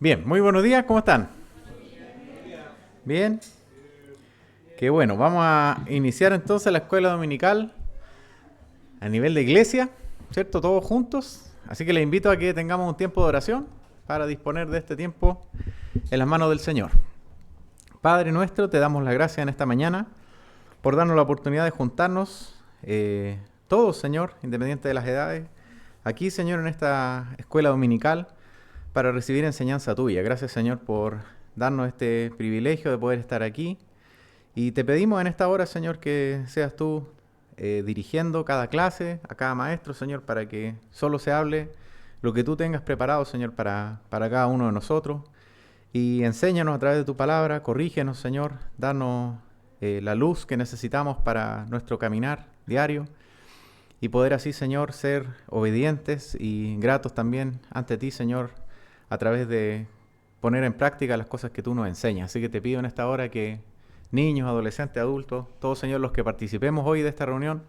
Bien, muy buenos días, ¿cómo están? Bien, qué bueno, vamos a iniciar entonces la escuela dominical a nivel de iglesia, ¿cierto? Todos juntos, así que les invito a que tengamos un tiempo de oración para disponer de este tiempo en las manos del Señor. Padre nuestro, te damos la gracia en esta mañana por darnos la oportunidad de juntarnos todos, Señor, independiente de las edades, aquí, Señor, en esta escuela dominical, para recibir enseñanza tuya. Gracias, Señor, por darnos este privilegio de poder estar aquí. Y te pedimos en esta hora, Señor, que seas tú dirigiendo cada clase, a cada maestro, Señor, para que solo se hable lo que tú tengas preparado, Señor, para cada uno de nosotros. Y enséñanos a través de tu palabra, corrígenos, Señor, danos la luz que necesitamos para nuestro caminar diario. Y poder así, Señor, ser obedientes y gratos también ante ti, Señor, a través de poner en práctica las cosas que tú nos enseñas. Así que te pido en esta hora que niños, adolescentes, adultos, todos, Señor, los que participemos hoy de esta reunión,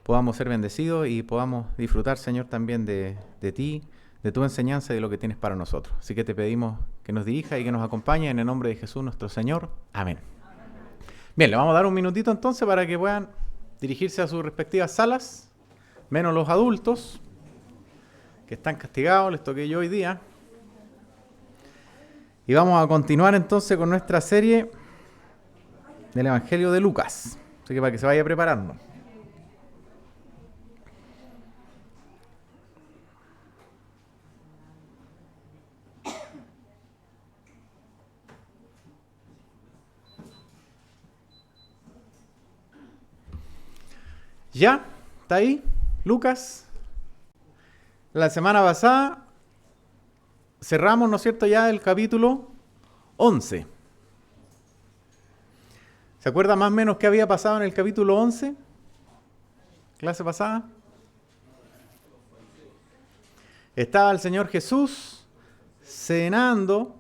podamos ser bendecidos y podamos disfrutar, Señor, también de ti, de tu enseñanza y de lo que tienes para nosotros. Así que te pedimos que nos dirija y que nos acompañe en el nombre de Jesús nuestro Señor. Amén. Bien, le vamos a dar un minutito entonces para que puedan dirigirse a sus respectivas salas, menos los adultos, que están castigados, les toqué yo hoy día. Y vamos a continuar entonces con nuestra serie del Evangelio de Lucas. Así que para que se vaya preparando. ¿Ya? ¿Está ahí? Lucas. La semana pasada cerramos, ¿no es cierto?, ya el capítulo 11. ¿Se acuerda más o menos qué había pasado en el capítulo 11? Clase pasada. Estaba el Señor Jesús cenando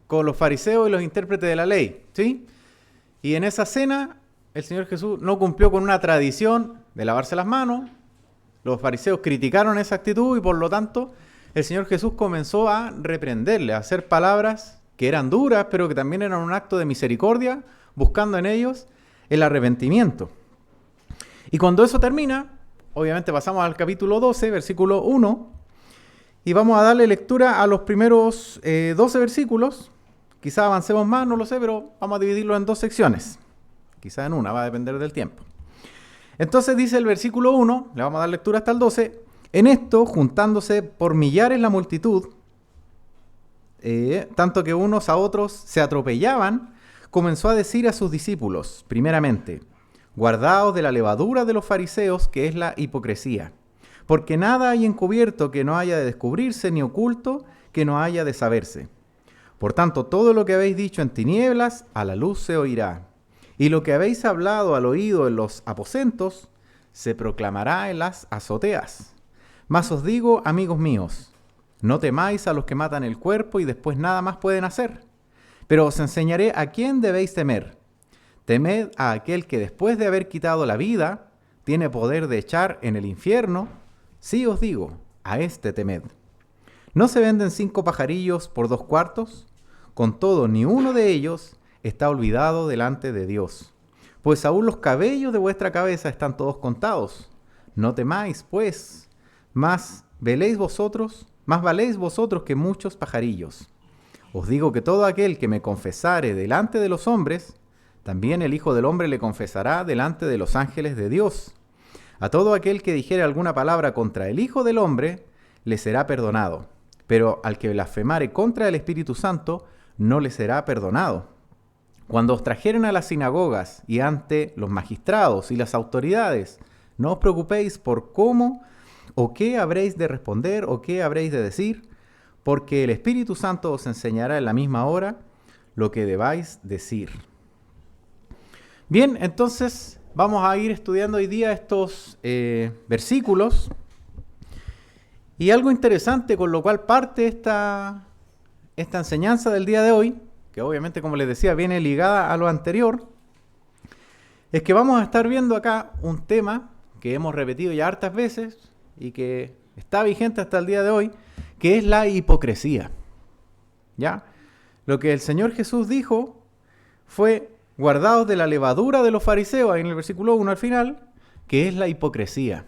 con los fariseos y los intérpretes de la ley, ¿sí? Y en esa cena el Señor Jesús no cumplió con una tradición de lavarse las manos. Los fariseos criticaron esa actitud y por lo tanto el Señor Jesús comenzó a reprenderle, a hacer palabras que eran duras, pero que también eran un acto de misericordia, buscando en ellos el arrepentimiento. Y cuando eso termina, obviamente pasamos al capítulo 12, versículo 1, y vamos a darle lectura a los primeros 12 versículos. Quizás avancemos más, no lo sé, pero vamos a dividirlo en dos secciones. Quizás en una, va a depender del tiempo. Entonces dice el versículo 1, le vamos a dar lectura hasta el 12, en esto, juntándose por millares la multitud, tanto que unos a otros se atropellaban, comenzó a decir a sus discípulos, primeramente, guardaos de la levadura de los fariseos, que es la hipocresía, porque nada hay encubierto que no haya de descubrirse, ni oculto que no haya de saberse. Por tanto, todo lo que habéis dicho en tinieblas, a la luz se oirá, y lo que habéis hablado al oído en los aposentos, se proclamará en las azoteas. Mas os digo, amigos míos, no temáis a los que matan el cuerpo y después nada más pueden hacer. Pero os enseñaré a quién debéis temer. Temed a aquel que después de haber quitado la vida, tiene poder de echar en el infierno. Sí os digo, a este temed. ¿No se venden 5 pajarillos por 2 cuartos? Con todo, ni uno de ellos está olvidado delante de Dios. Pues aún los cabellos de vuestra cabeza están todos contados. No temáis, pues, más valéis vosotros que muchos pajarillos. Os digo que todo aquel que me confesare delante de los hombres, también el Hijo del Hombre le confesará delante de los ángeles de Dios. A todo aquel que dijere alguna palabra contra el Hijo del Hombre, le será perdonado. Pero al que blasfemare contra el Espíritu Santo, no le será perdonado. Cuando os trajeren a las sinagogas y ante los magistrados y las autoridades, no os preocupéis por cómo o qué habréis de responder o qué habréis de decir, porque el Espíritu Santo os enseñará en la misma hora lo que debáis decir. Bien, entonces vamos a ir estudiando hoy día estos versículos. Y algo interesante con lo cual parte esta enseñanza del día de hoy, que obviamente, como les decía, viene ligada a lo anterior, es que vamos a estar viendo acá un tema que hemos repetido ya hartas veces y que está vigente hasta el día de hoy, que es la hipocresía. ¿Ya? Lo que el Señor Jesús dijo fue, guardaos de la levadura de los fariseos, ahí en el versículo 1 al final, que es la hipocresía.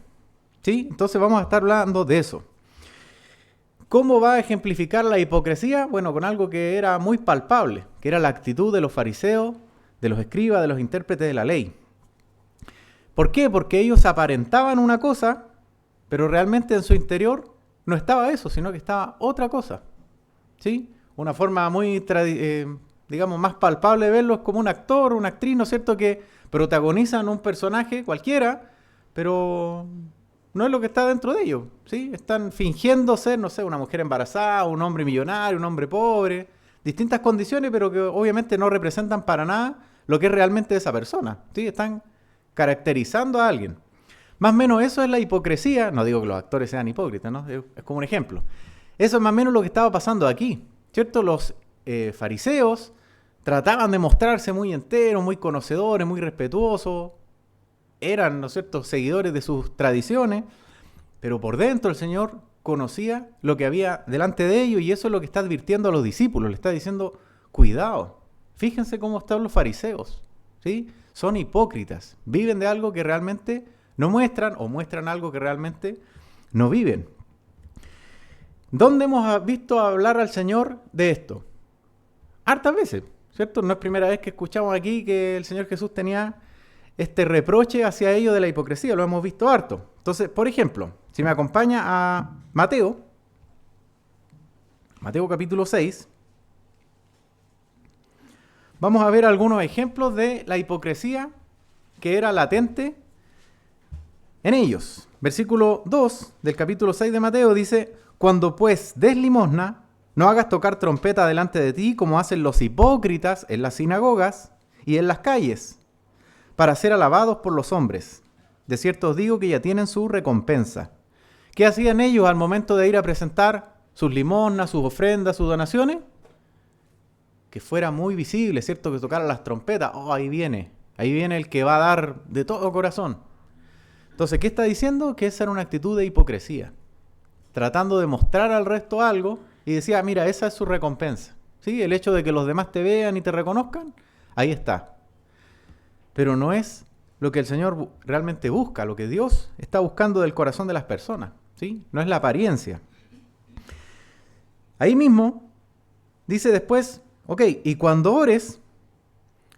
¿Sí? Entonces vamos a estar hablando de eso. ¿Cómo va a ejemplificar la hipocresía? Bueno, con algo que era muy palpable, que era la actitud de los fariseos, de los escribas, de los intérpretes de la ley. ¿Por qué? Porque ellos aparentaban una cosa, pero realmente en su interior no estaba eso, sino que estaba otra cosa. ¿Sí? Una forma muy, digamos, más palpable de verlo es como un actor, una actriz, ¿no es cierto?, que protagonizan un personaje cualquiera, pero no es lo que está dentro de ellos, ¿sí? Están fingiendo ser, no sé, una mujer embarazada, un hombre millonario, un hombre pobre, distintas condiciones, pero que obviamente no representan para nada lo que es realmente esa persona, ¿sí? Están caracterizando a alguien. Más o menos eso es la hipocresía. No digo que los actores sean hipócritas, ¿no? Es como un ejemplo. Eso es más o menos lo que estaba pasando aquí, ¿cierto? Los fariseos trataban de mostrarse muy enteros, muy conocedores, muy respetuosos. Eran, ¿no es cierto?, seguidores de sus tradiciones, pero por dentro el Señor conocía lo que había delante de ellos y eso es lo que está advirtiendo a los discípulos. Le está diciendo, cuidado, fíjense cómo están los fariseos, ¿sí? Son hipócritas, viven de algo que realmente no muestran o muestran algo que realmente no viven. ¿Dónde hemos visto hablar al Señor de esto? Hartas veces, ¿cierto? No es primera vez que escuchamos aquí que el Señor Jesús tenía este reproche hacia ellos de la hipocresía, lo hemos visto harto. Entonces, por ejemplo, si me acompaña a Mateo capítulo 6, vamos a ver algunos ejemplos de la hipocresía que era latente en ellos. Versículo 2 del capítulo 6 de Mateo dice, cuando pues des limosna, no hagas tocar trompeta delante de ti como hacen los hipócritas en las sinagogas y en las calles, para ser alabados por los hombres. De cierto os digo que ya tienen su recompensa. ¿Qué hacían ellos al momento de ir a presentar sus limosnas, sus ofrendas, sus donaciones? Que fuera muy visible, ¿cierto? Que tocaran las trompetas. Oh, ahí viene el que va a dar de todo corazón. Entonces, ¿qué está diciendo? Que esa era una actitud de hipocresía. Tratando de mostrar al resto algo y decía, mira, esa es su recompensa. ¿Sí? El hecho de que los demás te vean y te reconozcan, ahí está. Pero no es lo que el Señor realmente busca, lo que Dios está buscando del corazón de las personas, ¿sí? No es la apariencia. Ahí mismo dice después, ok, y cuando ores,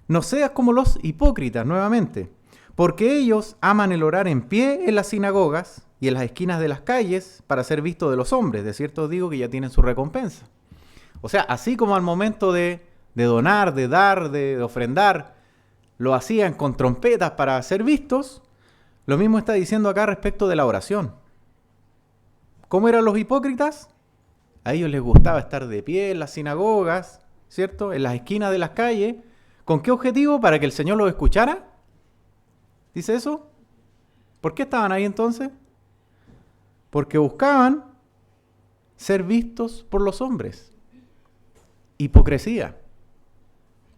no seas como los hipócritas nuevamente, porque ellos aman el orar en pie en las sinagogas y en las esquinas de las calles para ser vistos de los hombres. De cierto os digo que ya tienen su recompensa. O sea, así como al momento de donar, de dar, de ofrendar, lo hacían con trompetas para ser vistos, lo mismo está diciendo acá respecto de la oración. ¿Cómo eran los hipócritas? A ellos les gustaba estar de pie en las sinagogas, ¿cierto? En las esquinas de las calles. ¿Con qué objetivo? ¿Para que el Señor los escuchara? ¿Dice eso? ¿Por qué estaban ahí entonces? Porque buscaban ser vistos por los hombres. Hipocresía.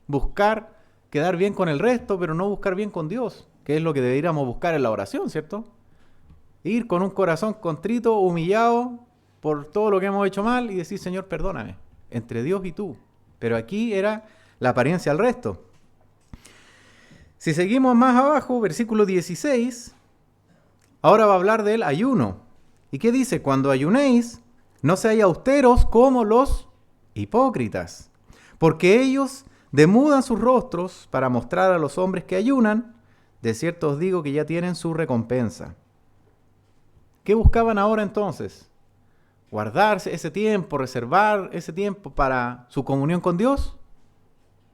Buscar quedar bien con el resto, pero no buscar bien con Dios, que es lo que deberíamos buscar en la oración, ¿cierto? Ir con un corazón contrito, humillado por todo lo que hemos hecho mal y decir, Señor, perdóname, entre Dios y tú. Pero aquí era la apariencia al resto. Si seguimos más abajo, versículo 16, ahora va a hablar del ayuno. ¿Y qué dice? Cuando ayunéis, no seáis austeros como los hipócritas, porque ellos demudan sus rostros para mostrar a los hombres que ayunan. De cierto os digo que ya tienen su recompensa. ¿Qué buscaban ahora entonces? ¿Guardarse ese tiempo, reservar ese tiempo para su comunión con Dios?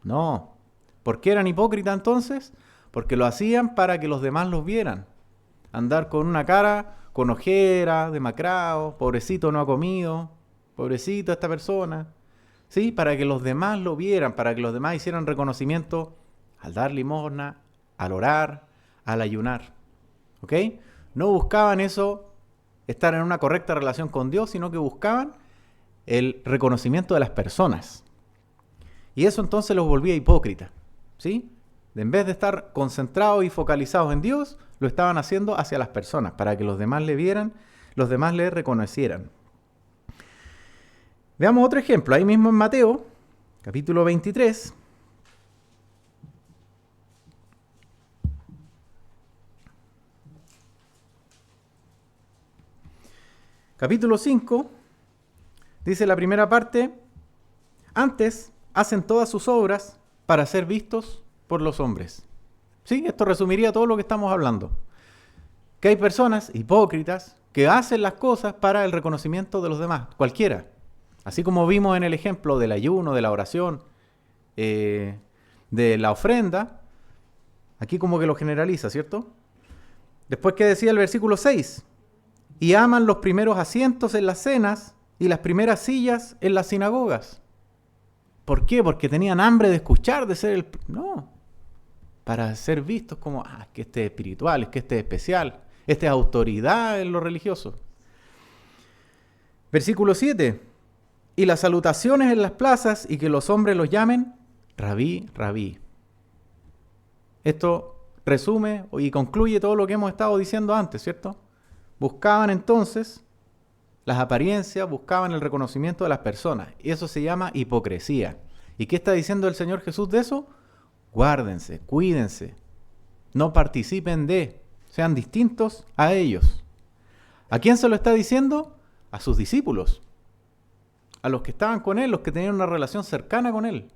No. ¿Por qué eran hipócritas entonces? Porque lo hacían para que los demás los vieran. Andar con una cara, con ojera, demacrado, pobrecito no ha comido, pobrecito esta persona. ¿Sí? Para que los demás lo vieran, para que los demás hicieran reconocimiento al dar limosna, al orar, al ayunar. ¿Ok? No buscaban eso, estar en una correcta relación con Dios, sino que buscaban el reconocimiento de las personas. Y eso entonces los volvía hipócritas. ¿Sí? En vez de estar concentrados y focalizados en Dios, lo estaban haciendo hacia las personas, para que los demás le vieran, los demás le reconocieran. Veamos otro ejemplo, ahí mismo en Mateo, capítulo 23. Capítulo 5, dice la primera parte: antes hacen todas sus obras para ser vistos por los hombres. ¿Sí? Esto resumiría todo lo que estamos hablando. Que hay personas hipócritas que hacen las cosas para el reconocimiento de los demás, cualquiera. Así como vimos en el ejemplo del ayuno, de la oración, de la ofrenda, aquí como que lo generaliza, ¿cierto? Después, ¿qué decía el versículo 6? Y aman los primeros asientos en las cenas y las primeras sillas en las sinagogas. ¿Por qué? Porque tenían hambre de escuchar, de ser el... No, para ser vistos como, es que este es espiritual, es que este es especial, este es autoridad en lo religioso. Versículo 7. Y las salutaciones en las plazas y que los hombres los llamen Rabí, Rabí. Esto resume y concluye todo lo que hemos estado diciendo antes, ¿cierto? Buscaban entonces las apariencias, buscaban el reconocimiento de las personas. Y eso se llama hipocresía. ¿Y qué está diciendo el Señor Jesús de eso? Guárdense, cuídense, no participen de, sean distintos a ellos. ¿A quién se lo está diciendo? A sus discípulos, a los que estaban con Él, los que tenían una relación cercana con Él.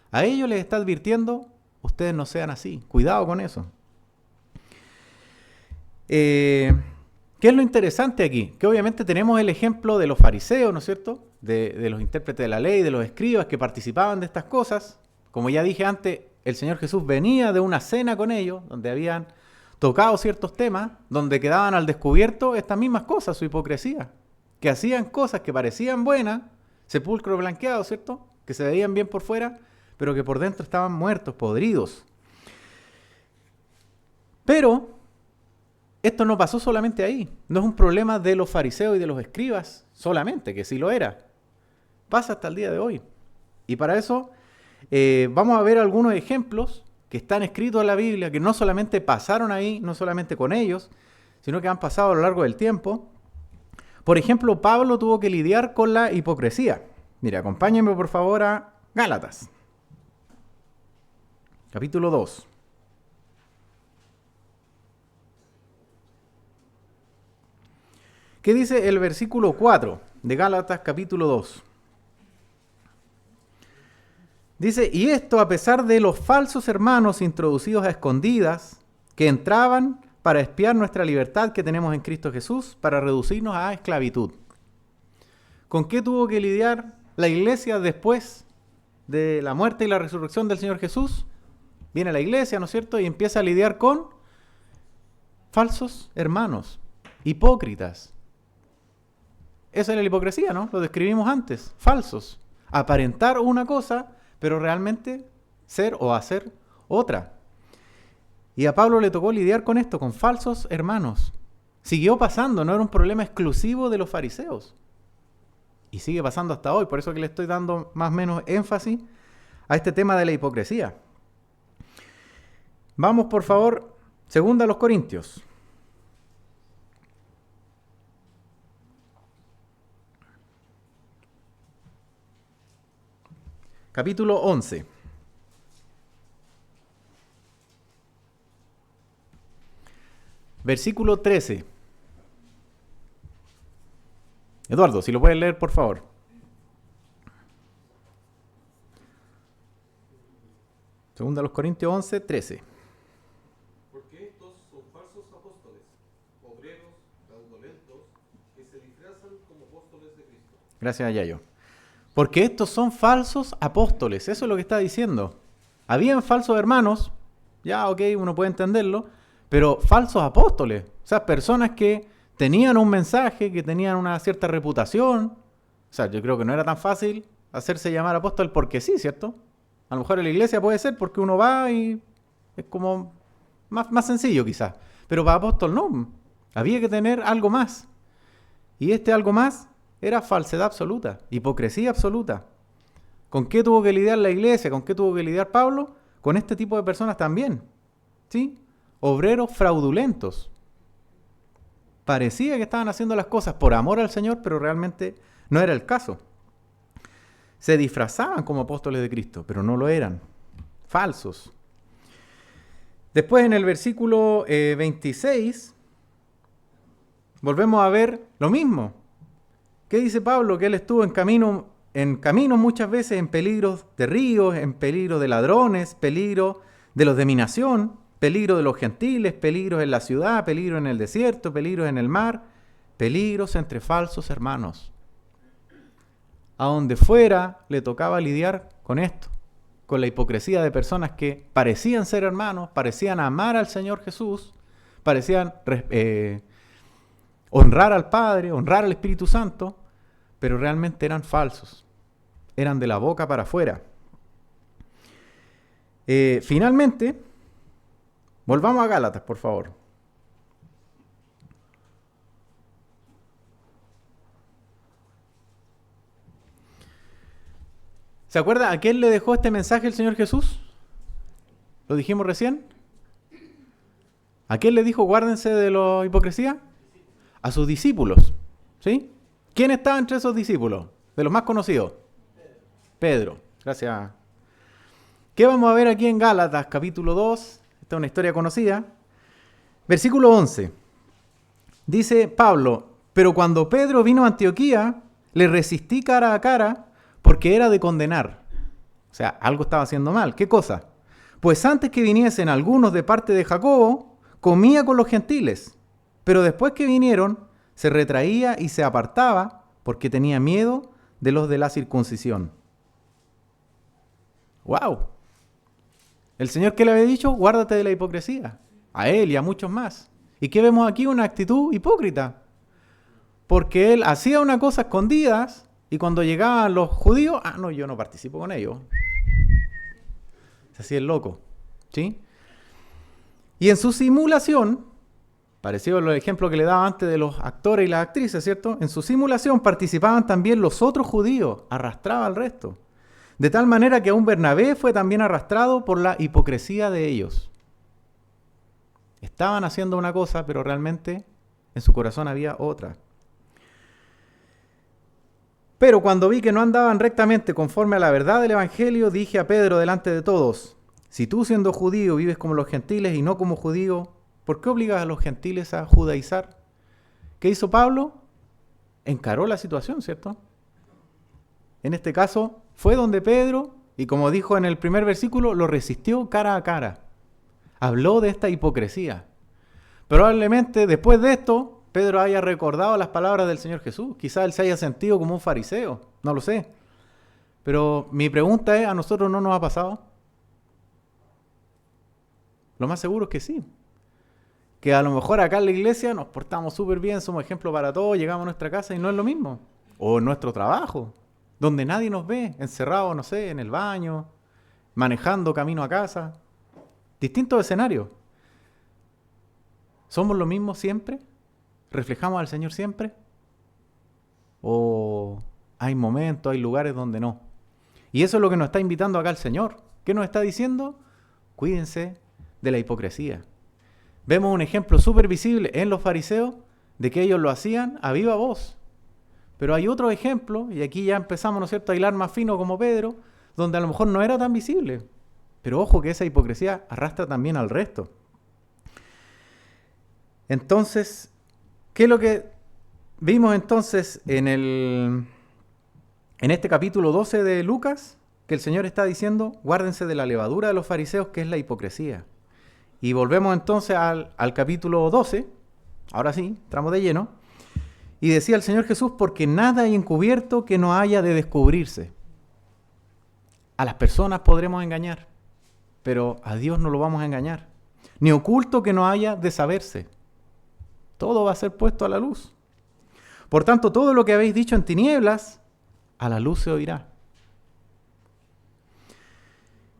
A ellos les está advirtiendo, ustedes no sean así, cuidado con eso. ¿Qué es lo interesante aquí? Que obviamente tenemos el ejemplo de los fariseos, ¿no es cierto? De los intérpretes de la ley, de los escribas que participaban de estas cosas. Como ya dije antes, el Señor Jesús venía de una cena con ellos, donde habían tocado ciertos temas, donde quedaban al descubierto estas mismas cosas, su hipocresía. Que hacían cosas que parecían buenas, sepulcro blanqueado, ¿cierto? Que se veían bien por fuera, pero que por dentro estaban muertos, podridos. Pero esto no pasó solamente ahí. No es un problema de los fariseos y de los escribas solamente, que sí lo era. Pasa hasta el día de hoy. Y para eso vamos a ver algunos ejemplos que están escritos en la Biblia, que no solamente pasaron ahí, no solamente con ellos, sino que han pasado a lo largo del tiempo. Por ejemplo, Pablo tuvo que lidiar con la hipocresía. Mira, acompáñenme por favor a Gálatas, capítulo 2. ¿Qué dice el versículo 4 de Gálatas capítulo 2? Dice, y esto a pesar de los falsos hermanos introducidos a escondidas, que entraban para espiar nuestra libertad que tenemos en Cristo Jesús, para reducirnos a esclavitud. ¿Con qué tuvo que lidiar la iglesia después de la muerte y la resurrección del Señor Jesús? Viene la iglesia, ¿no es cierto? Y empieza a lidiar con falsos hermanos, hipócritas. Esa era la hipocresía, ¿no? Lo describimos antes, falsos. Aparentar una cosa, pero realmente ser o hacer otra. Y a Pablo le tocó lidiar con esto, con falsos hermanos. Siguió pasando, no era un problema exclusivo de los fariseos. Y sigue pasando hasta hoy, por eso que le estoy dando más o menos énfasis a este tema de la hipocresía. Vamos, por favor, 2 Corintios. Capítulo 11. Versículo 13. Eduardo, si lo puedes leer, por favor. Segunda a los Corintios 11, 13. Porque estos son falsos apóstoles, obreros fraudulentos, que se disfrazan como apóstoles de Cristo. Gracias, Yayo. Porque estos son falsos apóstoles, eso es lo que está diciendo. Habían falsos hermanos, ya, ok, uno puede entenderlo, pero falsos apóstoles, o sea, personas que tenían un mensaje, que tenían una cierta reputación. O sea, yo creo que no era tan fácil hacerse llamar apóstol porque sí, ¿cierto? A lo mejor en la iglesia puede ser porque uno va y es como más sencillo quizás. Pero para apóstol no, había que tener algo más. Y este algo más era falsedad absoluta, hipocresía absoluta. ¿Con qué tuvo que lidiar la iglesia? ¿Con qué tuvo que lidiar Pablo? Con este tipo de personas también, ¿sí? Obreros fraudulentos. Parecía que estaban haciendo las cosas por amor al Señor, pero realmente no era el caso. se disfrazaban como apóstoles de Cristo, pero no lo eran, falsos. Después en el versículo 26, volvemos a ver lo mismo. ¿Qué dice Pablo? Que él estuvo en camino muchas veces, en peligros de ríos, en peligro de ladrones, peligro de los de mi nación, peligro de los gentiles, peligros en la ciudad, peligro en el desierto, peligros en el mar, peligros entre falsos hermanos. A donde fuera le tocaba lidiar con esto, con la hipocresía de personas que parecían ser hermanos, parecían amar al Señor Jesús, parecían honrar al Padre, honrar al Espíritu Santo, pero realmente eran falsos, eran de la boca para afuera. Finalmente, volvamos a Gálatas, por favor. ¿Se acuerda a quién le dejó este mensaje el Señor Jesús? ¿Lo dijimos recién? ¿A quién le dijo guárdense de la hipocresía? A sus discípulos, ¿sí? ¿Quién estaba entre esos discípulos? De los más conocidos. Pedro. Gracias. ¿Qué vamos a ver aquí en Gálatas, capítulo 2? Esta es una historia conocida. Versículo 11. Dice Pablo, pero cuando Pedro vino a Antioquía, le resistí cara a cara porque era de condenar. O sea, algo estaba haciendo mal. ¿Qué cosa? Pues antes que viniesen algunos de parte de Jacobo, comía con los gentiles. Pero después que vinieron, se retraía y se apartaba porque tenía miedo de los de la circuncisión. ¡Wow! El Señor, ¿qué le había dicho? Guárdate de la hipocresía. A él y a muchos más. ¿Y qué vemos aquí? Una actitud hipócrita. Porque él hacía una cosa escondidas y cuando llegaban los judíos, no, yo no participo con ellos. Se hacía el loco. ¿Sí? Y en su simulación, parecido al ejemplo que le daba antes de los actores y las actrices, ¿cierto? En su simulación participaban también los otros judíos, arrastraba al resto. De tal manera que aún Bernabé fue también arrastrado por la hipocresía de ellos. Estaban haciendo una cosa, pero realmente en su corazón había otra. Pero cuando vi que no andaban rectamente conforme a la verdad del Evangelio, dije a Pedro delante de todos, si tú siendo judío vives como los gentiles y no como judío, ¿por qué obligas a los gentiles a judaizar? ¿Qué hizo Pablo? Encaró la situación, ¿cierto? En este caso, fue donde Pedro, y como dijo en el primer versículo, lo resistió cara a cara. Habló de esta hipocresía. Probablemente después de esto, Pedro haya recordado las palabras del Señor Jesús. Quizás él se haya sentido como un fariseo, no lo sé. Pero mi pregunta es, ¿a nosotros no nos ha pasado? Lo más seguro es que sí. Que a lo mejor acá en la iglesia nos portamos súper bien, somos ejemplo para todos, llegamos a nuestra casa y no es lo mismo. O en nuestro trabajo, donde nadie nos ve, encerrado, no sé, en el baño, manejando camino a casa. Distintos escenarios. ¿Somos lo mismo siempre? ¿Reflejamos al Señor siempre? ¿O hay momentos, hay lugares donde no? Y eso es lo que nos está invitando acá el Señor. ¿Qué nos está diciendo? Cuídense de la hipocresía. Vemos un ejemplo súper visible en los fariseos de que ellos lo hacían a viva voz. Pero hay otro ejemplo, y aquí ya empezamos, ¿no es cierto?, a hilar más fino como Pedro, donde a lo mejor no era tan visible. Pero ojo que esa hipocresía arrastra también al resto. Entonces, ¿qué es lo que vimos entonces en este capítulo 12 de Lucas? Que el Señor está diciendo, guárdense de la levadura de los fariseos, que es la hipocresía. Y volvemos entonces al capítulo 12, ahora sí, entramos de lleno, y decía el Señor Jesús, porque nada hay encubierto que no haya de descubrirse. A las personas podremos engañar, pero a Dios no lo vamos a engañar. Ni oculto que no haya de saberse. Todo va a ser puesto a la luz. Por tanto, todo lo que habéis dicho en tinieblas, a la luz se oirá.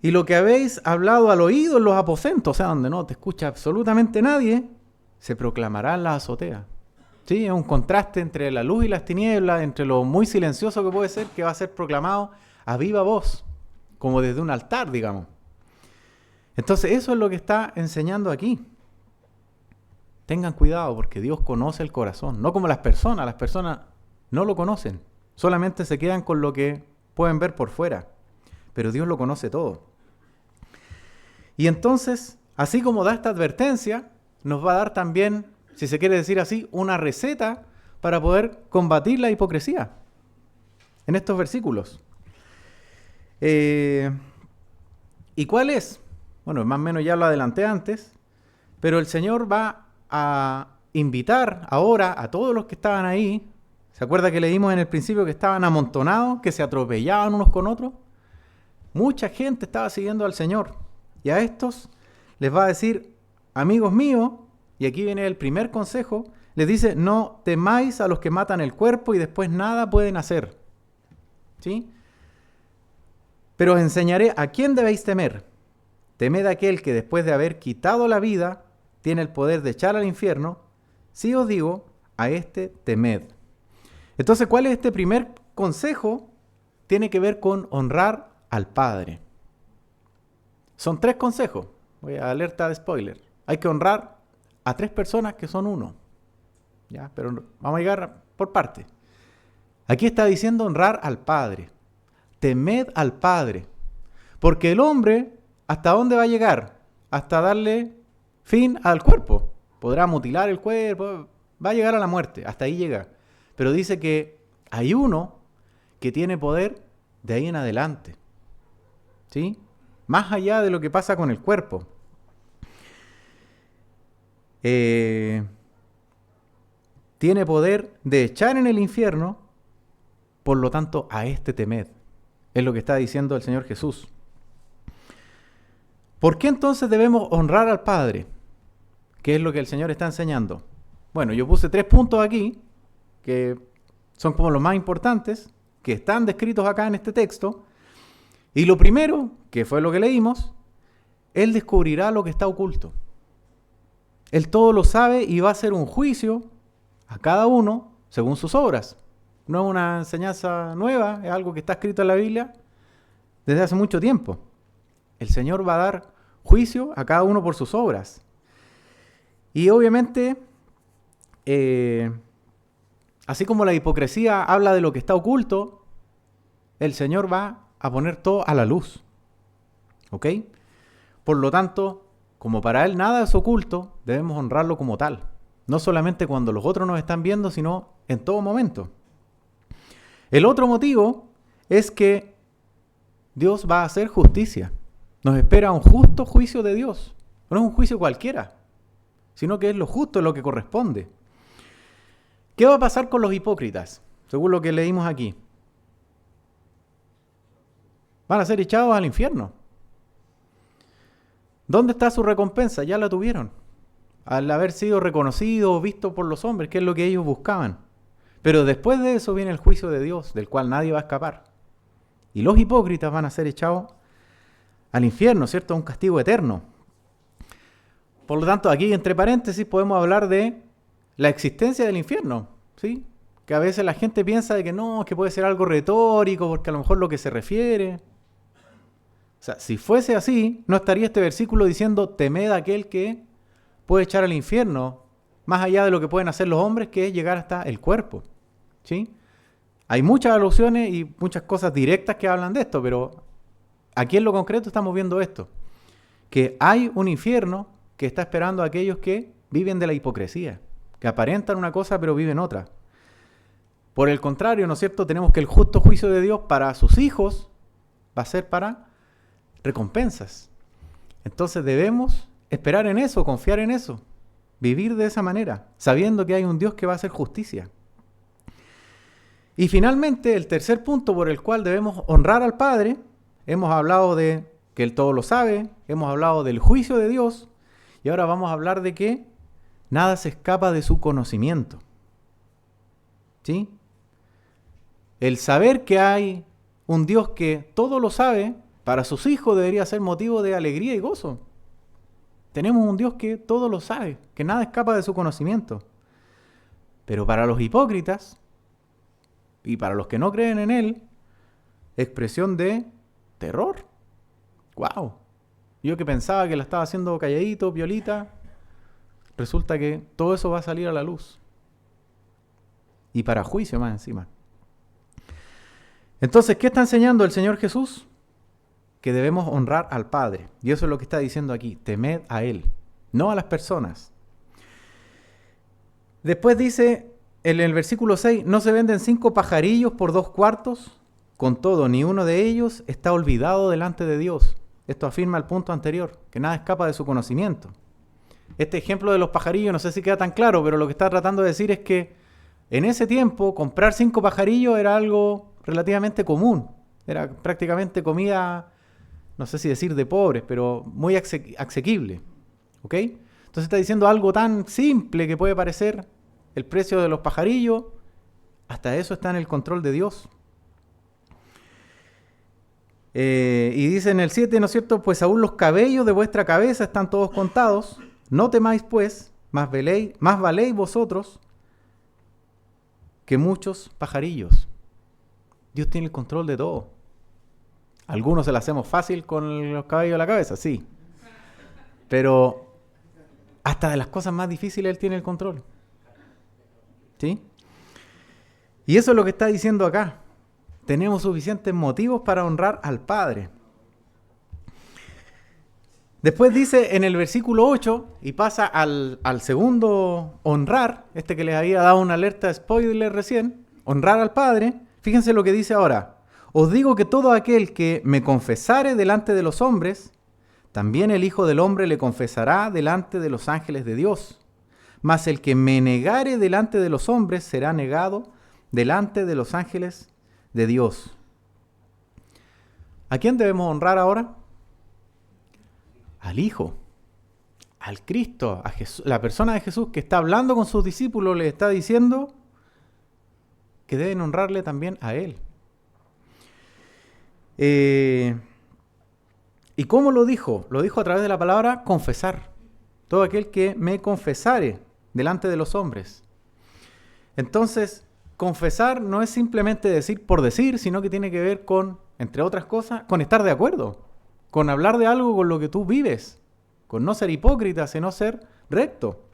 Y lo que habéis hablado al oído en los aposentos, o sea, donde no te escucha absolutamente nadie, se proclamará en la azotea. ¿Sí? Es un contraste entre la luz y las tinieblas, entre lo muy silencioso que puede ser, que va a ser proclamado a viva voz, como desde un altar, digamos. Entonces, eso es lo que está enseñando aquí. Tengan cuidado, porque Dios conoce el corazón, no como las personas no lo conocen, solamente se quedan con lo que pueden ver por fuera, pero Dios lo conoce todo. Y entonces, así como da esta advertencia, nos va a dar también, si se quiere decir así, una receta para poder combatir la hipocresía en estos versículos. ¿Y cuál es? Bueno, más o menos ya lo adelanté antes, pero el Señor va a invitar ahora a todos los que estaban ahí. ¿Se acuerda que leímos en el principio que estaban amontonados, que se atropellaban unos con otros? Mucha gente estaba siguiendo al Señor. Y a estos les va a decir, amigos míos, y aquí viene el primer consejo, les dice, no temáis a los que matan el cuerpo y después nada pueden hacer. ¿Sí? Pero os enseñaré a quién debéis temer. Temed a aquel que después de haber quitado la vida, tiene el poder de echar al infierno. Si os digo, a este temed. Entonces, ¿cuál es este primer consejo? Tiene que ver con honrar al Padre. Son 3 consejos. Voy a alerta de spoiler. Hay que honrar a 3 personas que son uno. ¿Ya? Pero vamos a llegar por parte. Aquí está diciendo honrar al Padre. Temed al Padre. Porque el hombre, ¿hasta dónde va a llegar? Hasta darle fin al cuerpo. Podrá mutilar el cuerpo, va a llegar a la muerte, hasta ahí llega. Pero dice que hay uno que tiene poder de ahí en adelante. ¿Sí? Más allá de lo que pasa con el cuerpo. Tiene poder de echar en el infierno, por lo tanto, a este temed. Es lo que está diciendo el Señor Jesús. ¿Por qué entonces debemos honrar al Padre? ¿Qué es lo que el Señor está enseñando? Bueno, yo puse 3 puntos aquí, que son como los más importantes, que están descritos acá en este texto. Y lo primero, que fue lo que leímos, Él descubrirá lo que está oculto. Él todo lo sabe y va a hacer un juicio a cada uno según sus obras. No es una enseñanza nueva, es algo que está escrito en la Biblia desde hace mucho tiempo. El Señor va a dar juicio a cada uno por sus obras. Y obviamente, así como la hipocresía habla de lo que está oculto, el Señor va a poner todo a la luz. ¿Ok? Por lo tanto, como para Él nada es oculto, debemos honrarlo como tal. No solamente cuando los otros nos están viendo, sino en todo momento. El otro motivo es que Dios va a hacer justicia. Nos espera un justo juicio de Dios. No es un juicio cualquiera, sino que es lo justo, es lo que corresponde. ¿Qué va a pasar con los hipócritas? Según lo que leímos aquí. Van a ser echados al infierno. ¿Dónde está su recompensa? Ya la tuvieron. Al haber sido reconocidos o vistos por los hombres, que es lo que ellos buscaban. Pero después de eso viene el juicio de Dios, del cual nadie va a escapar. Y los hipócritas van a ser echados al infierno, ¿cierto? A un castigo eterno. Por lo tanto, aquí entre paréntesis podemos hablar de la existencia del infierno, ¿sí? Que a veces la gente piensa de que no, que puede ser algo retórico, porque a lo mejor lo que se refiere. O sea, si fuese así, no estaría este versículo diciendo, temed a aquel que puede echar al infierno, más allá de lo que pueden hacer los hombres, que es llegar hasta el cuerpo, ¿sí? Hay muchas alusiones y muchas cosas directas que hablan de esto, pero aquí en lo concreto estamos viendo esto, que hay un infierno que está esperando a aquellos que viven de la hipocresía, que aparentan una cosa pero viven otra. Por el contrario, ¿no es cierto? Tenemos que el justo juicio de Dios para sus hijos va a ser para recompensas. Entonces debemos esperar en eso, confiar en eso, vivir de esa manera, sabiendo que hay un Dios que va a hacer justicia. Y finalmente, el tercer punto por el cual debemos honrar al Padre, hemos hablado de que Él todo lo sabe, hemos hablado del juicio de Dios, y ahora vamos a hablar de que nada se escapa de su conocimiento. ¿Sí? El saber que hay un Dios que todo lo sabe, para sus hijos debería ser motivo de alegría y gozo. Tenemos un Dios que todo lo sabe, que nada escapa de su conocimiento. Pero para los hipócritas y para los que no creen en Él, expresión de terror. ¡Wow! Yo que pensaba que la estaba haciendo calladito, piolita, resulta que todo eso va a salir a la luz. Y para juicio más encima. Entonces, ¿qué está enseñando el Señor Jesús? Que debemos honrar al Padre. Y eso es lo que está diciendo aquí. Temed a Él, no a las personas. Después dice en el versículo 6, ¿no se venden 5 pajarillos por 2 cuartos? Con todo, ni uno de ellos está olvidado delante de Dios. Esto afirma el punto anterior, que nada escapa de su conocimiento. Este ejemplo de los pajarillos no sé si queda tan claro, pero lo que está tratando de decir es que en ese tiempo comprar 5 pajarillos era algo relativamente común. Era prácticamente comida, no sé si decir de pobres, pero muy asequible. ¿Ok? Entonces está diciendo algo tan simple que puede parecer el precio de los pajarillos, hasta eso está en el control de Dios. Y dice en el 7, ¿no es cierto? Pues aún los cabellos de vuestra cabeza están todos contados. No temáis pues, más valéis vosotros que muchos pajarillos. Dios tiene el control de todo. Algunos se lo hacemos fácil con los cabellos de la cabeza, sí. Pero hasta de las cosas más difíciles Él tiene el control. ¿Sí? Y eso es lo que está diciendo acá. Tenemos suficientes motivos para honrar al Padre. Después dice en el versículo 8, y pasa al segundo honrar, este que les había dado una alerta spoiler recién, honrar al Padre. Fíjense lo que dice ahora. Os digo que todo aquel que me confesare delante de los hombres, también el Hijo del Hombre le confesará delante de los ángeles de Dios. Mas el que me negare delante de los hombres será negado delante de los ángeles de Dios. ¿A quién debemos honrar ahora? Al Hijo, al Cristo, a Jesús, la persona de Jesús que está hablando con sus discípulos, le está diciendo que deben honrarle también a Él. ¿Y cómo lo dijo? Lo dijo a través de la palabra confesar. Todo aquel que me confesare delante de los hombres. Entonces, confesar no es simplemente decir por decir, sino que tiene que ver con, entre otras cosas, con estar de acuerdo, con hablar de algo con lo que tú vives, con no ser hipócrita, sino ser recto.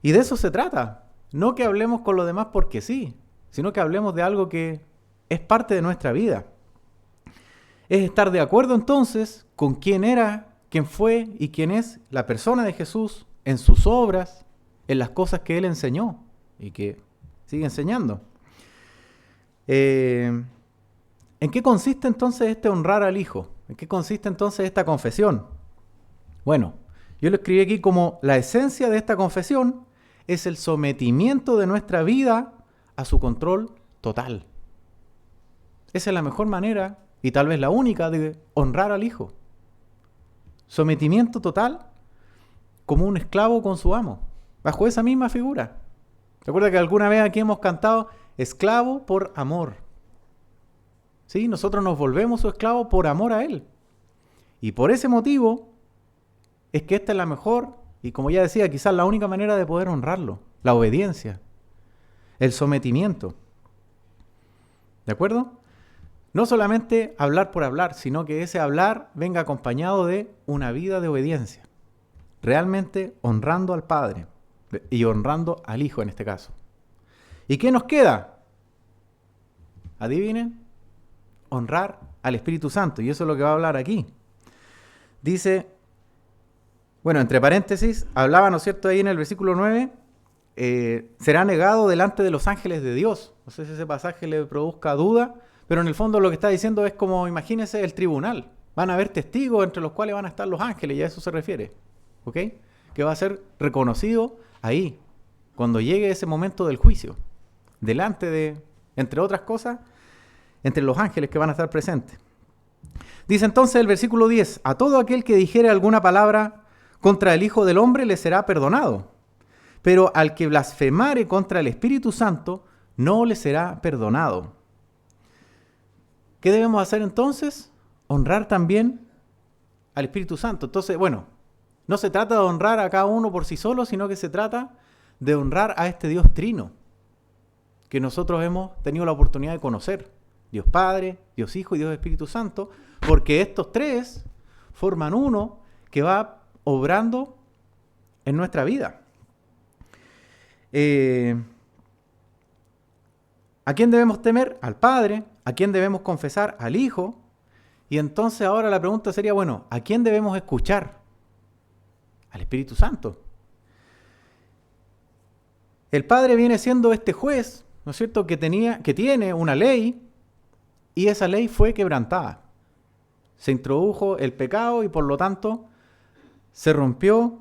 Y de eso se trata. No que hablemos con los demás porque sí, sino que hablemos de algo que es parte de nuestra vida. Es estar de acuerdo entonces con quién era, quién fue y quién es la persona de Jesús en sus obras, en las cosas que Él enseñó y que sigue enseñando. ¿En qué consiste entonces este honrar al Hijo? ¿En qué consiste entonces esta confesión? Bueno, yo lo escribí aquí como la esencia de esta confesión es el sometimiento de nuestra vida a su control total. Esa es la mejor manera y tal vez la única de honrar al Hijo. Sometimiento total como un esclavo con su amo, bajo esa misma figura. ¿Recuerda que alguna vez aquí hemos cantado esclavo por amor? ¿Sí? Nosotros nos volvemos su esclavo por amor a Él. Y por ese motivo es que esta es la mejor y, como ya decía, quizás la única manera de poder honrarlo. La obediencia, el sometimiento. ¿De acuerdo? No solamente hablar por hablar, sino que ese hablar venga acompañado de una vida de obediencia. Realmente honrando al Padre y honrando al Hijo en este caso. ¿Y qué nos queda? Adivinen. Honrar al Espíritu Santo. Y eso es lo que va a hablar aquí. Dice, bueno, entre paréntesis, hablaba, ¿no es cierto?, ahí en el versículo 9, será negado delante de los ángeles de Dios. No sé si ese pasaje le produzca duda, pero en el fondo lo que está diciendo es como, imagínense el tribunal. Van a haber testigos entre los cuales van a estar los ángeles, y a eso se refiere. ¿Ok? Que va a ser reconocido ahí, cuando llegue ese momento del juicio. Delante de, entre otras cosas, entre los ángeles que van a estar presentes. Dice entonces el versículo 10, a todo aquel que dijere alguna palabra contra el Hijo del Hombre le será perdonado, pero al que blasfemare contra el Espíritu Santo no le será perdonado. ¿Qué debemos hacer entonces? Honrar también al Espíritu Santo. Entonces, bueno, no se trata de honrar a cada uno por sí solo, sino que se trata de honrar a este Dios trino que nosotros hemos tenido la oportunidad de conocer. Dios Padre, Dios Hijo y Dios Espíritu Santo, porque estos tres forman uno que va obrando en nuestra vida. ¿A quién debemos temer? Al Padre, ¿A quién debemos confesar? Al Hijo. Y entonces ahora la pregunta sería, bueno, ¿a quién debemos escuchar? Al Espíritu Santo. El Padre viene siendo este juez, ¿no es cierto?, que tiene una ley, y esa ley fue quebrantada. Se introdujo el pecado y por lo tanto se rompió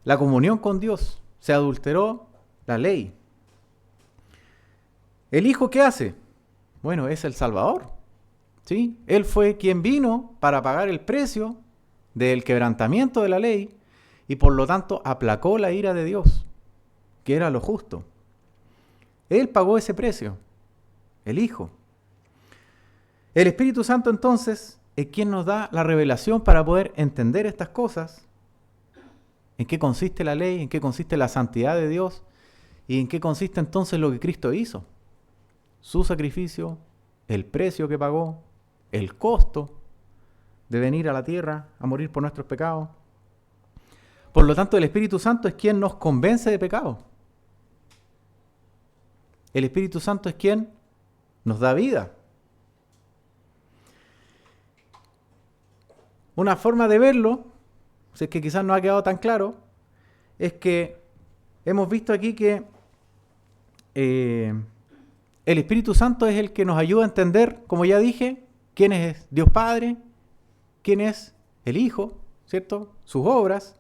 la comunión con Dios, se adulteró la ley. ¿El Hijo qué hace? Bueno, es el Salvador, ¿sí? Él fue quien vino para pagar el precio del quebrantamiento de la ley y por lo tanto aplacó la ira de Dios, que era lo justo. Él pagó ese precio, el Hijo. El Espíritu Santo entonces es quien nos da la revelación para poder entender estas cosas, en qué consiste la ley, en qué consiste la santidad de Dios y en qué consiste entonces lo que Cristo hizo. Su sacrificio, el precio que pagó, el costo de venir a la tierra a morir por nuestros pecados. Por lo tanto, el Espíritu Santo es quien nos convence de pecado. El Espíritu Santo es quien nos da vida. Una forma de verlo, si es que quizás no ha quedado tan claro, es que hemos visto aquí que el Espíritu Santo es el que nos ayuda a entender, como ya dije, quién es Dios Padre, quién es el Hijo, ¿cierto? Sus obras.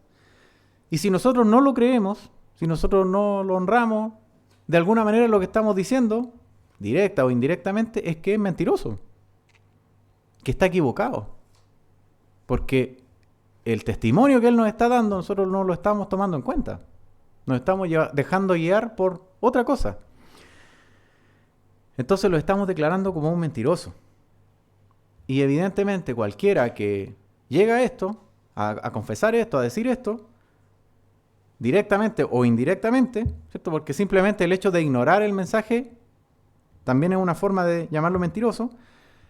Y si nosotros no lo creemos, si nosotros no lo honramos, de alguna manera lo que estamos diciendo, directa o indirectamente, es que es mentiroso, que está equivocado. Porque el testimonio que Él nos está dando, nosotros no lo estamos tomando en cuenta. Nos estamos dejando guiar por otra cosa. Entonces lo estamos declarando como un mentiroso. Y evidentemente cualquiera que llega a esto, a confesar esto, a decir esto, directamente o indirectamente, ¿cierto? Porque simplemente el hecho de ignorar el mensaje también es una forma de llamarlo mentiroso.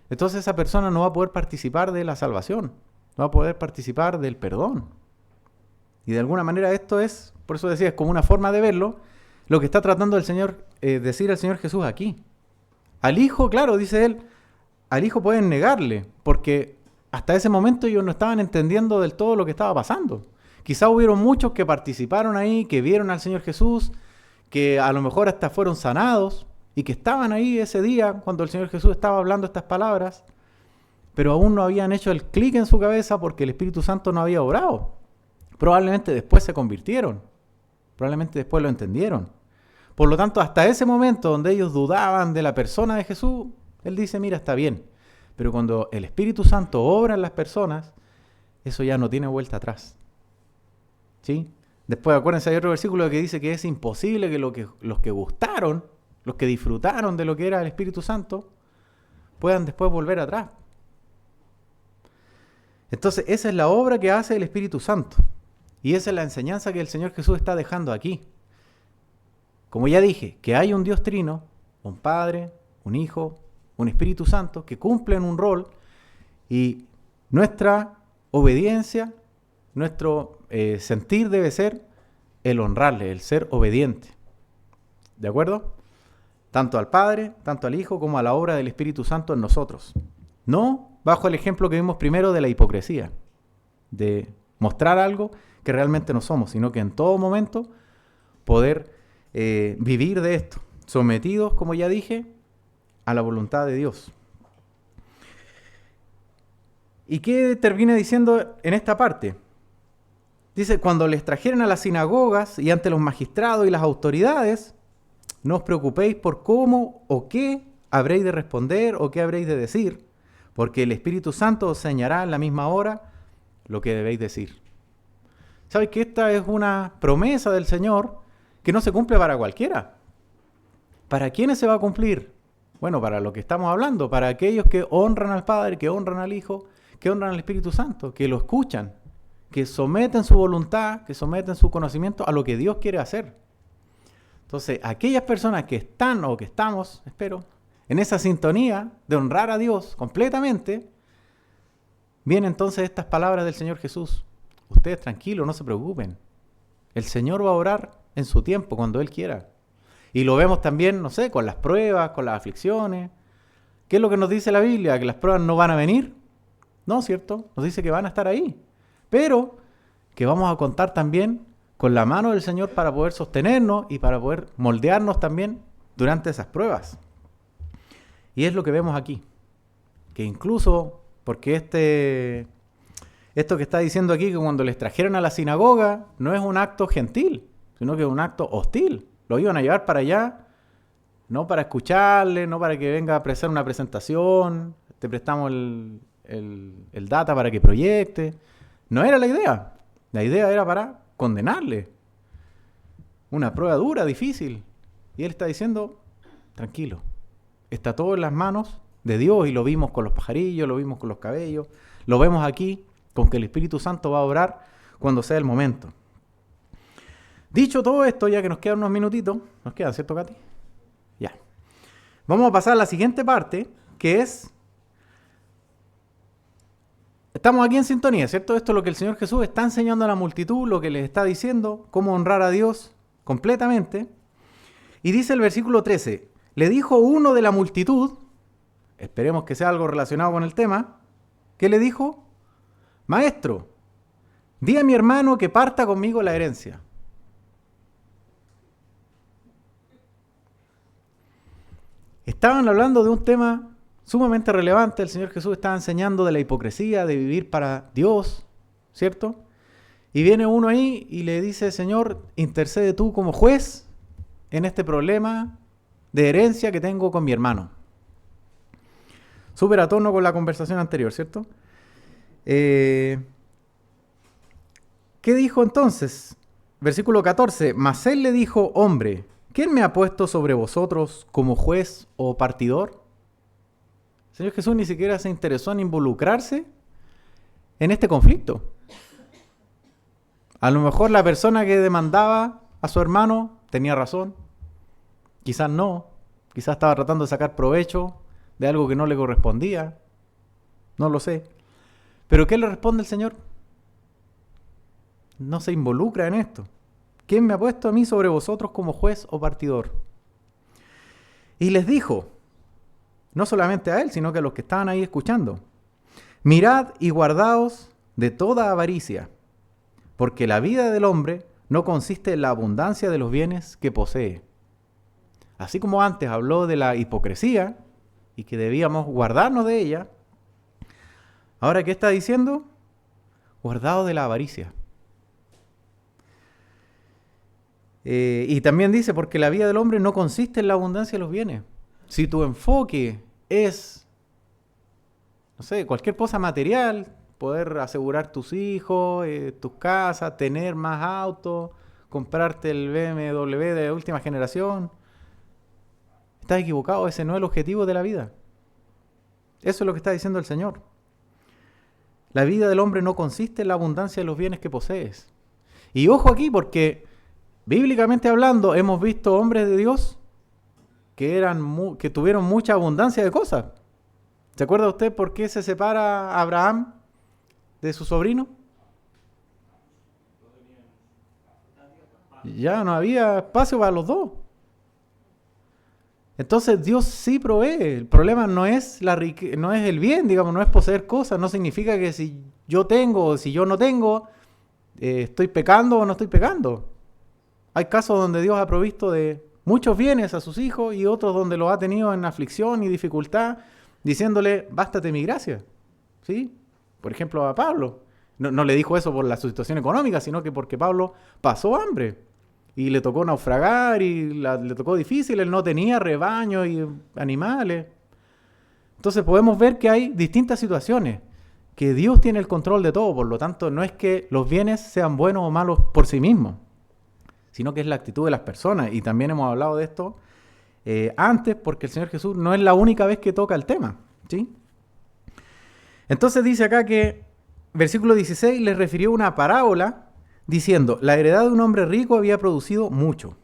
Entonces esa persona no va a poder participar de la salvación, no va a poder participar del perdón. Y de alguna manera esto es, por eso decía, es como una forma de verlo, lo que está tratando el Señor, decir el Señor Jesús aquí. Al Hijo, claro, dice Él, al Hijo pueden negarle, porque hasta ese momento ellos no estaban entendiendo del todo lo que estaba pasando. Quizá hubieron muchos que participaron ahí, que vieron al Señor Jesús, que a lo mejor hasta fueron sanados, y que estaban ahí ese día cuando el Señor Jesús estaba hablando estas palabras, pero aún no habían hecho el clic en su cabeza porque el Espíritu Santo no había obrado. Probablemente después se convirtieron, probablemente después lo entendieron. Por lo tanto, hasta ese momento donde ellos dudaban de la persona de Jesús, Él dice, mira, está bien. Pero cuando el Espíritu Santo obra en las personas, eso ya no tiene vuelta atrás. ¿Sí? Después, acuérdense, hay otro versículo que dice que es imposible que los que gustaron, los que disfrutaron de lo que era el Espíritu Santo, puedan después volver atrás. Entonces, esa es la obra que hace el Espíritu Santo. Y esa es la enseñanza que el Señor Jesús está dejando aquí. Como ya dije, que hay un Dios trino, un Padre, un Hijo, un Espíritu Santo, que cumplen un rol, y nuestra obediencia, nuestro sentir debe ser el honrarle, el ser obediente. ¿De acuerdo? Tanto al Padre, tanto al Hijo, como a la obra del Espíritu Santo en nosotros. No bajo el ejemplo que vimos primero de la hipocresía, de mostrar algo que realmente no somos, sino que en todo momento poder vivir de esto, sometidos, como ya dije, a la voluntad de Dios. ¿Y qué termina diciendo en esta parte? Dice, cuando les trajeren a las sinagogas y ante los magistrados y las autoridades, no os preocupéis por cómo o qué habréis de responder o qué habréis de decir, porque el Espíritu Santo os enseñará en la misma hora lo que debéis decir. ¿Sabes que esta es una promesa del Señor que no se cumple para cualquiera? ¿Para quiénes se va a cumplir? Bueno, para lo que estamos hablando, para aquellos que honran al Padre, que honran al Hijo, que honran al Espíritu Santo, que lo escuchan, que someten su voluntad, que someten su conocimiento a lo que Dios quiere hacer. Entonces, aquellas personas que están o que estamos, espero, en esa sintonía de honrar a Dios completamente, vienen entonces estas palabras del Señor Jesús. Ustedes tranquilos, no se preocupen. El Señor va a orar en su tiempo, cuando Él quiera. Y lo vemos también, no sé, con las pruebas, con las aflicciones, ¿Qué es lo que nos dice la Biblia? ¿Que las pruebas no van a venir? No, ¿cierto? Nos dice que van a estar ahí. Pero que vamos a contar también con la mano del Señor para poder sostenernos y para poder moldearnos también durante esas pruebas. Y es lo que vemos aquí. Que incluso, porque esto que está diciendo aquí, que cuando les trajeron a la sinagoga, no es un acto gentil, sino que es un acto hostil. Lo iban a llevar para allá, no para escucharle, no para que venga a hacer una presentación, te prestamos el data para que proyecte. No era la idea. La idea era para condenarle. Una prueba dura, difícil. Y él está diciendo, tranquilo, está todo en las manos de Dios, y lo vimos con los pajarillos, lo vimos con los cabellos, lo vemos aquí con que el Espíritu Santo va a obrar cuando sea el momento. Dicho todo esto, ya que nos quedan unos minutitos, nos quedan, ¿cierto, Katy? Ya. Vamos a pasar a la siguiente parte, que es... Estamos aquí en sintonía, ¿cierto? Esto es lo que el Señor Jesús está enseñando a la multitud, lo que les está diciendo, cómo honrar a Dios completamente. Y dice el versículo 13, le dijo uno de la multitud, esperemos que sea algo relacionado con el tema, ¿qué le dijo? Maestro, di a mi hermano que parta conmigo la herencia. Estaban hablando de un tema sumamente relevante. El Señor Jesús estaba enseñando de la hipocresía, de vivir para Dios, ¿cierto? Y viene uno ahí y le dice, Señor, intercede tú como juez en este problema de herencia que tengo con mi hermano. Súper a tono con la conversación anterior, ¿cierto? ¿Qué dijo entonces? Versículo 14. Mas él le dijo, hombre, ¿quién me ha puesto sobre vosotros como juez o partidor? El Señor Jesús ni siquiera se interesó en involucrarse en este conflicto. A lo mejor la persona que demandaba a su hermano tenía razón. Quizás no. Quizás estaba tratando de sacar provecho de algo que no le correspondía. No lo sé. ¿Pero qué le responde el Señor? No se involucra en esto. ¿Quién me ha puesto a mí sobre vosotros como juez o partidor? Y les dijo, no solamente a él, sino que a los que estaban ahí escuchando, mirad y guardaos de toda avaricia, porque la vida del hombre no consiste en la abundancia de los bienes que posee. Así como antes habló de la hipocresía y que debíamos guardarnos de ella, ahora ¿qué está diciendo? Guardaos de la avaricia. Y también dice, porque la vida del hombre no consiste en la abundancia de los bienes. Si tu enfoque es, no sé, cualquier cosa material, poder asegurar tus hijos, tus casas, tener más autos, comprarte el BMW de última generación, estás equivocado, ese no es el objetivo de la vida. Eso es lo que está diciendo el Señor. La vida del hombre no consiste en la abundancia de los bienes que posees. Y ojo aquí, porque bíblicamente hablando, hemos visto hombres de Dios que tuvieron mucha abundancia de cosas. ¿Se acuerda usted por qué se separa Abraham de su sobrino? Ya no había espacio para los dos. Entonces Dios sí provee. El problema no es no es el bien, digamos, no es poseer cosas. No significa que si yo tengo o si yo no tengo, estoy pecando o no estoy pecando. Hay casos donde Dios ha provisto de muchos bienes a sus hijos y otros donde los ha tenido en aflicción y dificultad, diciéndole, bástate mi gracia. ¿Sí? Por ejemplo, a Pablo. No le dijo eso por la situación económica, sino que porque Pablo pasó hambre. Y le tocó naufragar y le tocó difícil, él no tenía rebaños y animales. Entonces podemos ver que hay distintas situaciones, que Dios tiene el control de todo, por lo tanto no es que los bienes sean buenos o malos por sí mismos, sino que es la actitud de las personas. Y también hemos hablado de esto antes, porque el Señor Jesús no es la única vez que toca el tema, ¿sí? Entonces dice acá que, versículo 16, les refirió una parábola, diciendo, la heredad de un hombre rico había producido mucho.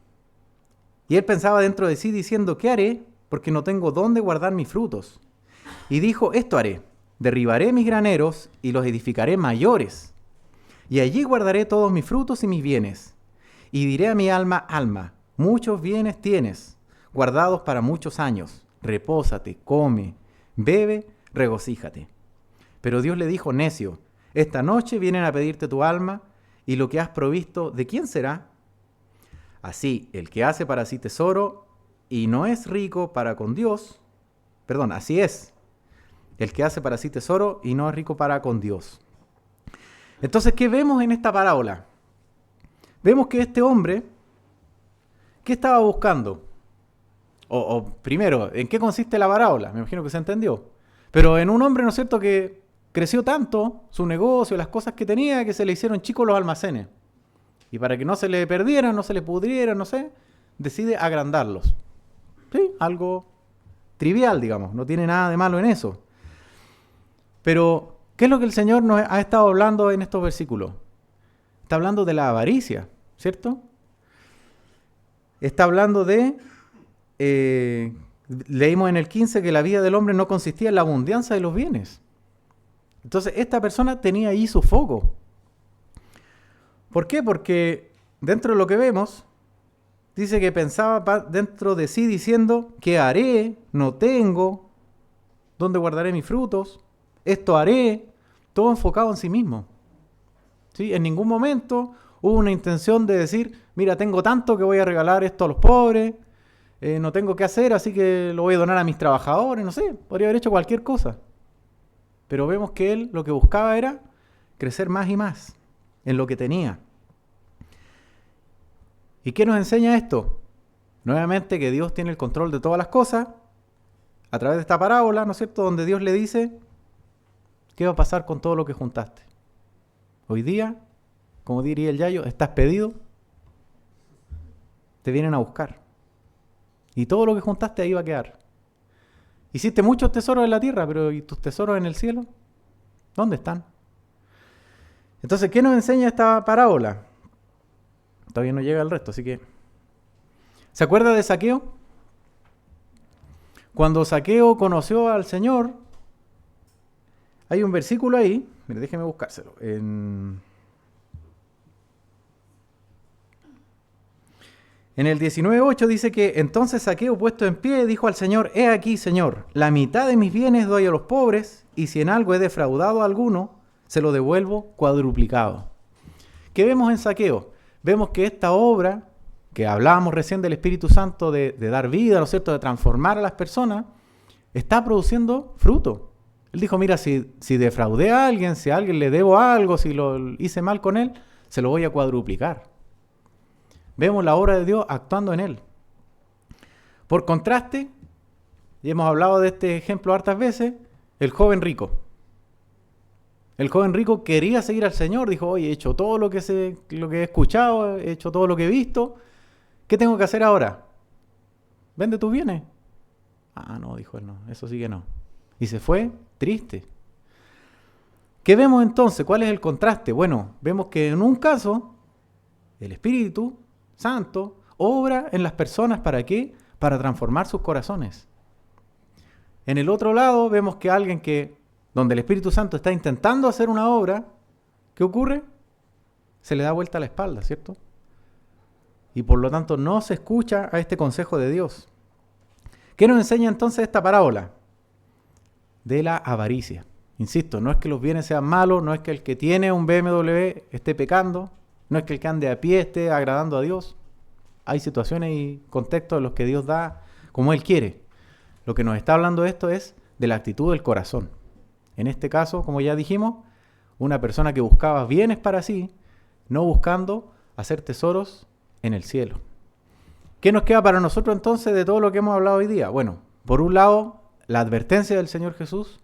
Y él pensaba dentro de sí, diciendo, ¿qué haré? Porque no tengo dónde guardar mis frutos. Y dijo, esto haré, derribaré mis graneros y los edificaré mayores. Y allí guardaré todos mis frutos y mis bienes. Y diré a mi alma, alma, muchos bienes tienes, guardados para muchos años. Repósate, come, bebe, regocíjate. Pero Dios le dijo, necio, esta noche vienen a pedirte tu alma, y lo que has provisto, ¿de quién será? Así, el que hace para sí tesoro y no es rico para con Dios, perdón, así es, el que hace para sí tesoro y no es rico para con Dios. Entonces, ¿qué vemos en esta parábola? Vemos que este hombre, ¿qué estaba buscando? O primero, ¿en qué consiste la parábola? Me imagino que se entendió. Pero en un hombre, ¿no es cierto?, que creció tanto su negocio, las cosas que tenía, que se le hicieron chicos los almacenes. Y para que no se le perdieran, no se le pudrieran, no sé, decide agrandarlos. ¿Sí? Algo trivial, digamos, no tiene nada de malo en eso. Pero, ¿qué es lo que el Señor nos ha estado hablando en estos versículos? Está hablando de la avaricia, ¿cierto? Está hablando de... leímos en el 15 que la vida del hombre no consistía en la abundancia de los bienes. Entonces, esta persona tenía ahí su foco. ¿Por qué? Porque dentro de lo que vemos, dice que pensaba dentro de sí diciendo, ¿qué haré? No tengo. ¿Dónde guardaré mis frutos? Esto haré. Todo enfocado en sí mismo. ¿Sí? En ningún momento hubo una intención de decir, mira, tengo tanto que voy a regalar esto a los pobres, no tengo qué hacer, así que lo voy a donar a mis trabajadores, no sé, podría haber hecho cualquier cosa. Pero vemos que él lo que buscaba era crecer más y más en lo que tenía. ¿Y qué nos enseña esto? Nuevamente que Dios tiene el control de todas las cosas, a través de esta parábola, ¿no es cierto?, donde Dios le dice, ¿qué va a pasar con todo lo que juntaste? Hoy día, como diría el Yayo, estás pedido, te vienen a buscar. Y todo lo que juntaste ahí va a quedar. Hiciste muchos tesoros en la tierra, pero ¿y tus tesoros en el cielo? ¿Dónde están? Entonces, ¿qué nos enseña esta parábola? Todavía no llega el resto, así que... ¿Se acuerda de Zaqueo? Cuando Zaqueo conoció al Señor, hay un versículo ahí, mire, déjeme buscárselo, en el 19:8 dice que entonces Zaqueo, puesto en pie, dijo al Señor, he aquí, Señor, la mitad de mis bienes doy a los pobres, y si en algo he defraudado a alguno, se lo devuelvo cuadruplicado. ¿Qué vemos en Zaqueo? Vemos que esta obra, que hablábamos recién del Espíritu Santo de dar vida, ¿no es cierto?, de transformar a las personas, está produciendo fruto. Él dijo, mira, si defraudé a alguien, si a alguien le debo algo, si lo hice mal con él, se lo voy a cuadruplicar. Vemos la obra de Dios actuando en él. Por contraste, y hemos hablado de este ejemplo hartas veces, el joven rico. El joven rico quería seguir al Señor, dijo, oye, he hecho todo lo que he escuchado, he hecho todo lo que he visto, ¿qué tengo que hacer ahora? Vende tus bienes. Ah, no, dijo él, no, eso sí que no. Y se fue triste. ¿Qué vemos entonces? ¿Cuál es el contraste? Bueno, vemos que en un caso, el Espíritu Santo obra en las personas, ¿para qué? Para transformar sus corazones. En el otro lado vemos que alguien donde el Espíritu Santo está intentando hacer una obra, ¿qué ocurre? Se le da vuelta a la espalda, ¿cierto? Y por lo tanto no se escucha a este consejo de Dios. ¿Qué nos enseña entonces esta parábola? De la avaricia. Insisto, no es que los bienes sean malos, no es que el que tiene un BMW esté pecando, no es que el que ande a pie esté agradando a Dios. Hay situaciones y contextos en los que Dios da como Él quiere. Lo que nos está hablando esto es de la actitud del corazón. En este caso, como ya dijimos, una persona que buscaba bienes para sí, no buscando hacer tesoros en el cielo. ¿Qué nos queda para nosotros entonces de todo lo que hemos hablado hoy día? Bueno, por un lado, la advertencia del Señor Jesús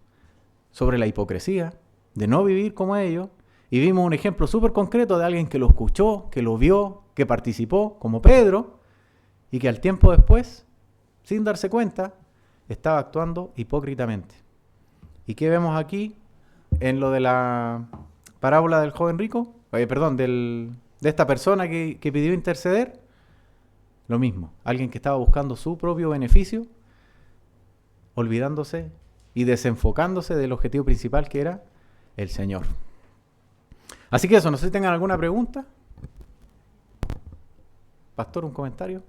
sobre la hipocresía, de no vivir como ellos, y vimos un ejemplo súper concreto de alguien que lo escuchó, que lo vio, que participó, como Pedro, y que al tiempo después, sin darse cuenta, estaba actuando hipócritamente. ¿Y qué vemos aquí en lo de la parábola del joven rico? De esta persona que pidió interceder. Lo mismo, alguien que estaba buscando su propio beneficio, olvidándose y desenfocándose del objetivo principal que era el Señor. Así que eso, no sé si tengan alguna pregunta. Pastor, un comentario.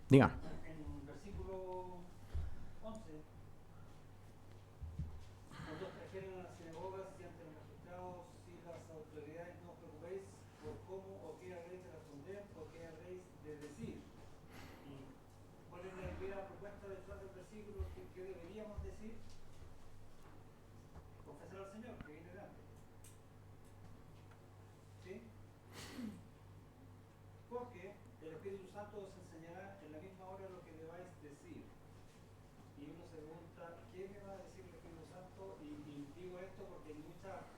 Diga. En el versículo 11 respuesta detrás del versículo, ¿qué deberíamos decir? Confesar al Señor, que viene delante. ¿Sí? Porque el Espíritu Santo os enseñará en la misma hora lo que debáis decir. Y uno se pregunta, ¿qué me va a decir el Espíritu Santo? Y digo esto porque hay muchas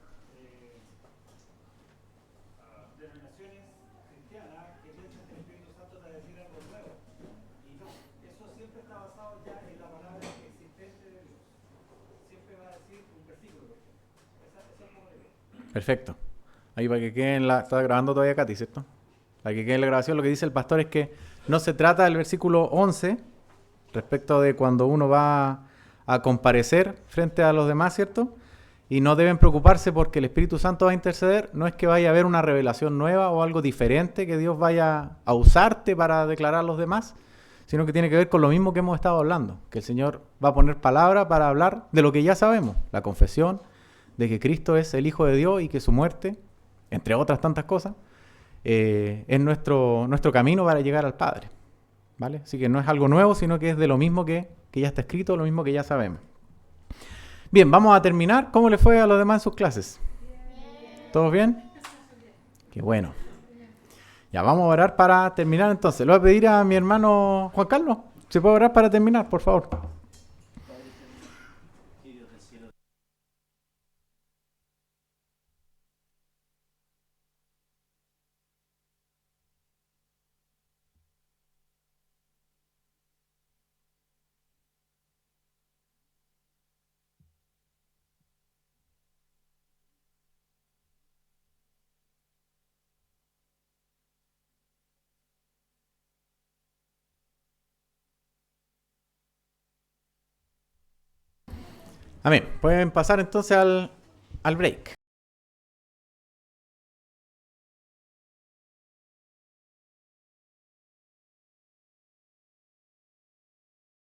denominaciones cristianas que piensan que el Espíritu Santo te va a decir algo nuevo. Y no, eso siempre está basado ya en la palabra existente de Dios. Siempre va a decir un versículo, por ejemplo. Esa es como la idea. Perfecto. Ahí para que quede en la... Está grabando todavía Katy, ¿cierto? Para que quede en la grabación, lo que dice el pastor es que no se trata del versículo 11 respecto de cuando uno va a comparecer frente a los demás, ¿cierto? Y no deben preocuparse porque el Espíritu Santo va a interceder. No es que vaya a haber una revelación nueva o algo diferente que Dios vaya a usarte para declarar a los demás, sino que tiene que ver con lo mismo que hemos estado hablando, que el Señor va a poner palabra para hablar de lo que ya sabemos, la confesión de que Cristo es el Hijo de Dios y que su muerte, entre otras tantas cosas, es nuestro camino para llegar al Padre, ¿vale? Así que no es algo nuevo, sino que es de lo mismo que ya está escrito, lo mismo que ya sabemos. Bien, vamos a terminar. ¿Cómo le fue a los demás en sus clases? Bien. ¿Todos bien? Qué bueno. Ya, vamos a orar para terminar entonces. Le voy a pedir a mi hermano Juan Carlos, ¿se puede orar para terminar, por favor? Amén. Pueden pasar entonces al break.